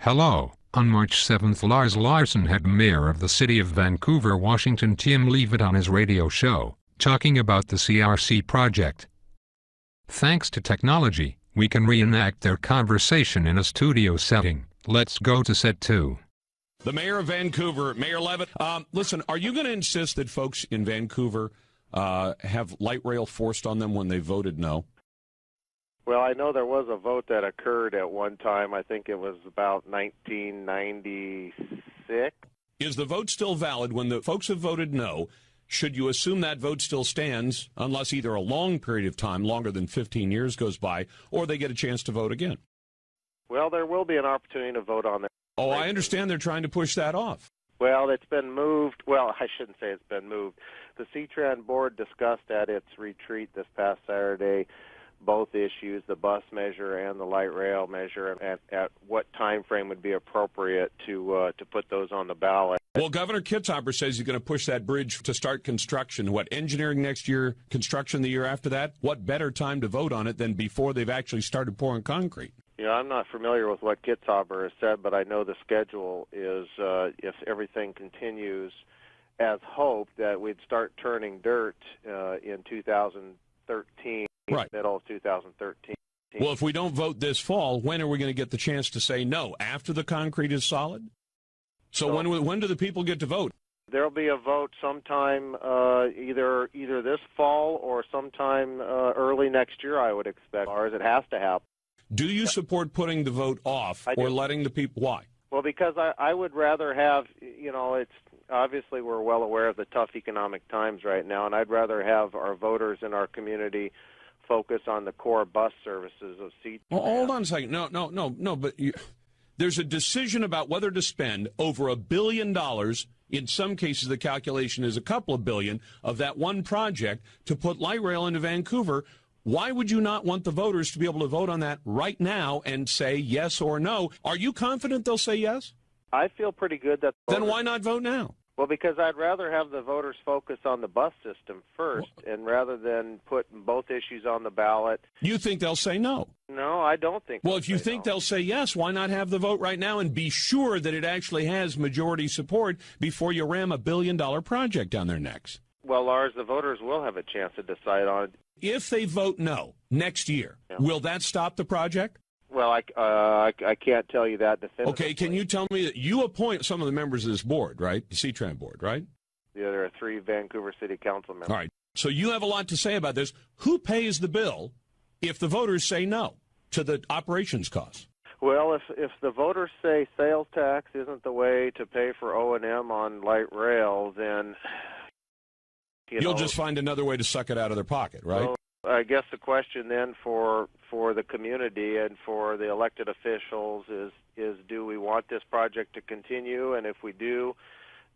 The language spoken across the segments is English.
Hello. On March 7th, Lars Larson had Mayor of the City of Vancouver, Washington, Tim Leavitt on his radio show, talking about the CRC project. Thanks to technology, we can reenact their conversation in a studio setting. Let's go to set 2. The Mayor of Vancouver, Mayor Leavitt. Listen, are you going to insist that folks in Vancouver have light rail forced on them when they voted no? Well, I know there was a vote that occurred at one time. I think it was about 1996. Is the vote still valid when the folks have voted no? Should you assume that vote still stands unless either a long period of time, longer than 15 years, goes by, or they get a chance to vote again? Well, there will be an opportunity to vote on that. Oh, I understand they're trying to push that off. Well, it's been moved. Well, I shouldn't say it's been moved. The CTRAN board discussed at its retreat this past Saturday both issues, the bus measure and the light rail measure, and at what time frame would be appropriate to put those on the ballot. Well, Governor Kitzhaber says he's going to push that bridge to start construction. What, engineering next year, construction the year after that? What better time to vote on it than before they've actually started pouring concrete? You know, I'm not familiar with what Kitzhaber has said, but I know the schedule is, if everything continues as hoped, that we'd start turning dirt in 2013. Right. Middle of 2013. Well, if we don't vote this fall, when are we going to get the chance to say no? After the concrete is solid? So when do the people get to vote? There'll be a vote sometime either this fall or sometime early next year, I would expect, or as it has to happen. Do you support putting the vote off or letting the people? Why? Well, because I would rather have, you know, it's obviously we're well aware of the tough economic times right now, and I'd rather have our voters in our community focus on the core bus services of CTRAN. Well, hold on a second. No, but there's a decision about whether to spend over $1 billion. In some cases, the calculation is a couple of billion of that one project to put light rail into Vancouver. Why would you not want the voters to be able to vote on that right now and say yes or no? Are you confident they'll say yes? I feel pretty good that... Then why not vote now? Well, because I'd rather have the voters focus on the bus system first, and rather than put both issues on the ballot. You think they'll say no? No, I don't think. Well, if you think they'll say yes, why not have the vote right now and be sure that it actually has majority support before you ram $1 billion project down their necks? Well, Lars, the voters will have a chance to decide on it. If they vote no next year, will that stop the project? Well, I can't tell you that definitively. Okay, can you tell me that you appoint some of the members of this board, right? The CTRAN board, right? Yeah, there are 3 Vancouver City Council members. All right. So you have a lot to say about this. Who pays the bill if the voters say no to the operations costs? Well, if the voters say sales tax isn't the way to pay for O&M on light rail, then you'll just find another way to suck it out of their pocket, right? Well, I guess the question then for the community and for the elected officials is do we want this project to continue? And if we do,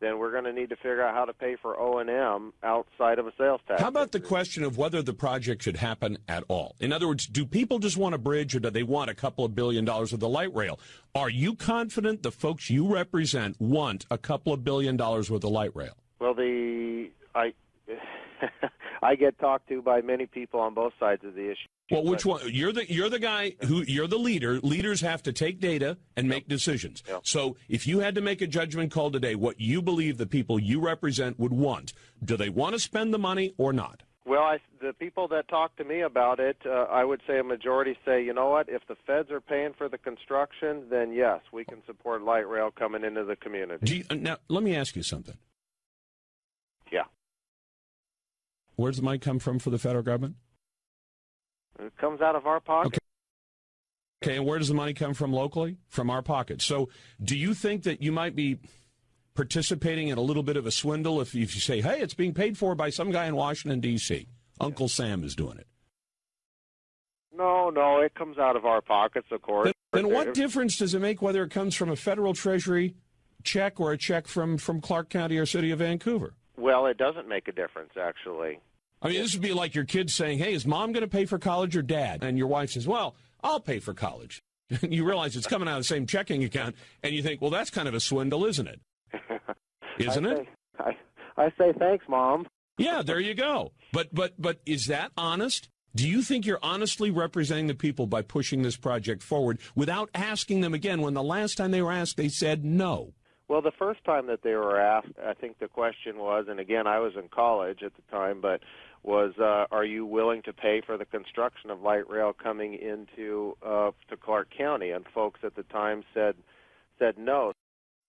then we're going to need to figure out how to pay for O&M outside of a sales tax. How about the question of whether the project should happen at all? In other words, do people just want a bridge or do they want a couple of $1 billion of the light rail? Are you confident the folks you represent want a couple of $1 billion worth of light rail? Well, I get talked to by many people on both sides of the issue. Well, which one? You're the guy you're the leader. Leaders have to take data and make decisions. Yep. So if you had to make a judgment call today, what you believe the people you represent would want, do they want to spend the money or not? Well, the people that talk to me about it, I would say a majority say, you know what, if the feds are paying for the construction, then yes, we can support light rail coming into the community. Now, let me ask you something. Yeah. Where does the money come from for the federal government? It comes out of our pocket. Okay, and where does the money come from locally? From our pocket. So do you think that you might be participating in a little bit of a swindle if you say, hey, it's being paid for by some guy in Washington, D.C.? Uncle Sam is doing it. No, it comes out of our pockets, of course. Then what difference does it make whether it comes from a federal treasury check or a check from Clark County or City of Vancouver? Well, it doesn't make a difference, actually. I mean, this would be like your kids saying, hey, is Mom going to pay for college or Dad? And your wife says, well, I'll pay for college. And you realize it's coming out of the same checking account, and you think, well, that's kind of a swindle, isn't it? Isn't it? I say thanks, Mom. Yeah, there you go. But is that honest? Do you think you're honestly representing the people by pushing this project forward without asking them again when the last time they were asked, they said no? Well, the first time that they were asked, I think the question was, and again, I was in college at the time, but was, are you willing to pay for the construction of light rail coming into to Clark County? And folks at the time said no.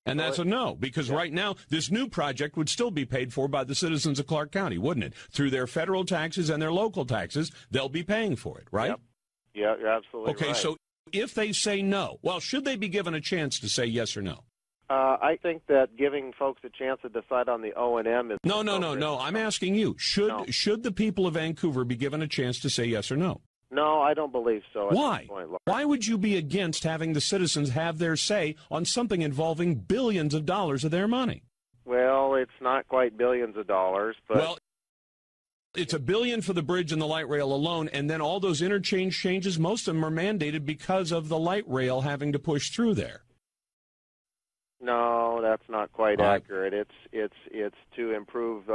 And that's a no, because right now, this new project would still be paid for by the citizens of Clark County, wouldn't it? Through their federal taxes and their local taxes, they'll be paying for it, right? Yep. Yeah, you're absolutely right. Okay, so if they say no, well, should they be given a chance to say yes or no? I think that giving folks a chance to decide on the O&M is... No. I'm asking you. Should the people of Vancouver be given a chance to say yes or no? No, I don't believe so. Why? Why would you be against having the citizens have their say on something involving billions of dollars of their money? Well, it's not quite billions of dollars, but... Well, it's $1 billion for the bridge and the light rail alone, and then all those interchange changes, most of them are mandated because of the light rail having to push through there. No, that's not quite accurate. It's to improve.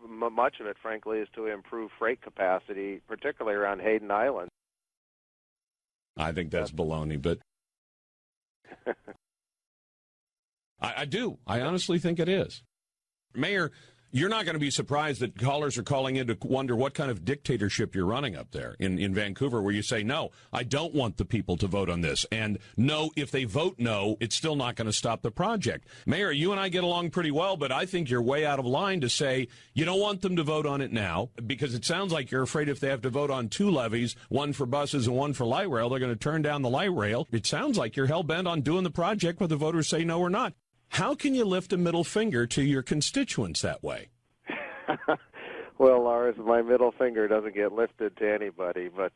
Much of it, frankly, is to improve freight capacity, particularly around Hayden Island. I think that's baloney, but I do. I honestly think it is. Mayor, you're not going to be surprised that callers are calling in to wonder what kind of dictatorship you're running up there in Vancouver, where you say, no, I don't want the people to vote on this. And no, if they vote no, it's still not going to stop the project. Mayor, you and I get along pretty well, but I think you're way out of line to say you don't want them to vote on it now, because it sounds like you're afraid if they have to vote on two levies, one for buses and one for light rail, they're going to turn down the light rail. It sounds like you're hell-bent on doing the project whether the voters say no or not. How can you lift a middle finger to your constituents that way? Well, Lars, my middle finger doesn't get lifted to anybody, but...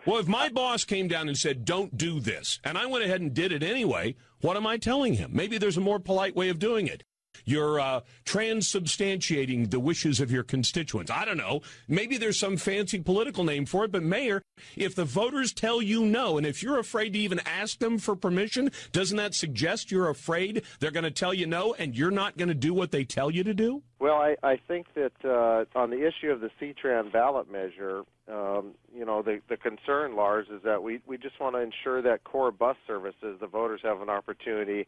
Well, if my boss came down and said, don't do this, and I went ahead and did it anyway, what am I telling him? Maybe there's a more polite way of doing it. You're transubstantiating the wishes of your constituents. I don't know. Maybe there's some fancy political name for it, but Mayor, if the voters tell you no, and if you're afraid to even ask them for permission, doesn't that suggest you're afraid they're going to tell you no and you're not going to do what they tell you to do? Well, I think that on the issue of the CTRAN ballot measure, the concern, Lars, is that we just want to ensure that core bus services, the voters have an opportunity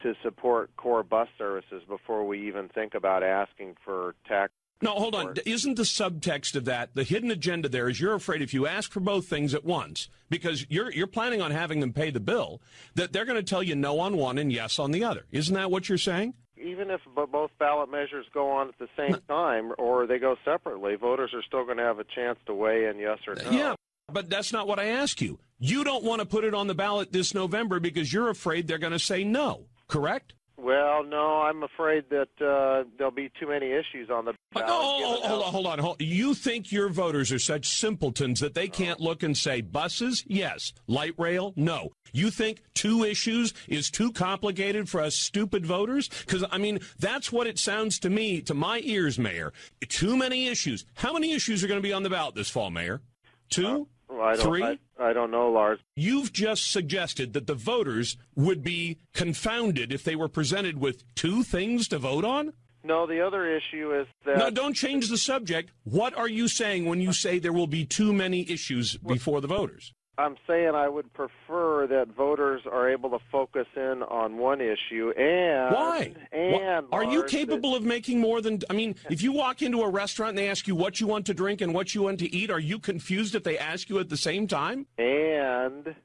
to support core bus services before we even think about asking for tax. No, hold on. Isn't the subtext of that, the hidden agenda there is you're afraid if you ask for both things at once, because you're planning on having them pay the bill, that they're going to tell you no on one and yes on the other. Isn't that what you're saying? Even if both ballot measures go on at the same time or they go separately, voters are still going to have a chance to weigh in yes or no. Yeah, but that's not what I asked you. You don't want to put it on the ballot this November because you're afraid they're going to say no, correct? Well, no, I'm afraid that there'll be too many issues on the ballot. Hold on. You think your voters are such simpletons that they can't look and say buses? Yes. Light rail? No. You think two issues is too complicated for us stupid voters? Because, I mean, that's what it sounds to me, to my ears, Mayor. Too many issues. How many issues are going to be on the ballot this fall, Mayor? Two? Three? I don't know, Lars. You've just suggested that the voters would be confounded if they were presented with two things to vote on? No, the other issue is that... No, don't change the subject. What are you saying when you say there will be too many issues before the voters? I'm saying I would prefer that voters are able to focus in on one issue and... Why? And are you capable of making more than... I mean, if you walk into a restaurant and they ask you what you want to drink and what you want to eat, are you confused if they ask you at the same time? And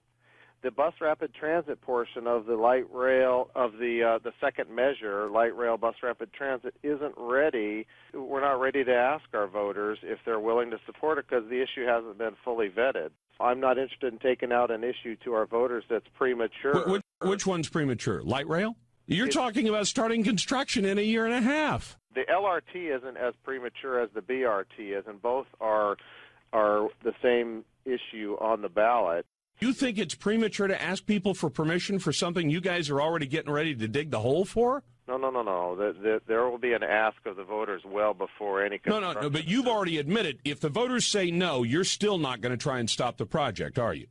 the bus rapid transit portion of the light rail, of the second measure, light rail bus rapid transit, isn't ready. We're not ready to ask our voters if they're willing to support it because the issue hasn't been fully vetted. I'm not interested in taking out an issue to our voters that's premature. Which one's premature? Light rail? You're talking about starting construction in a year and a half. The LRT isn't as premature as the BRT is, and both are the same issue on the ballot. You think it's premature to ask people for permission for something you guys are already getting ready to dig the hole for? No. There will be an ask of the voters well before any construction. No, but you've already admitted if the voters say no, you're still not going to try and stop the project, are you?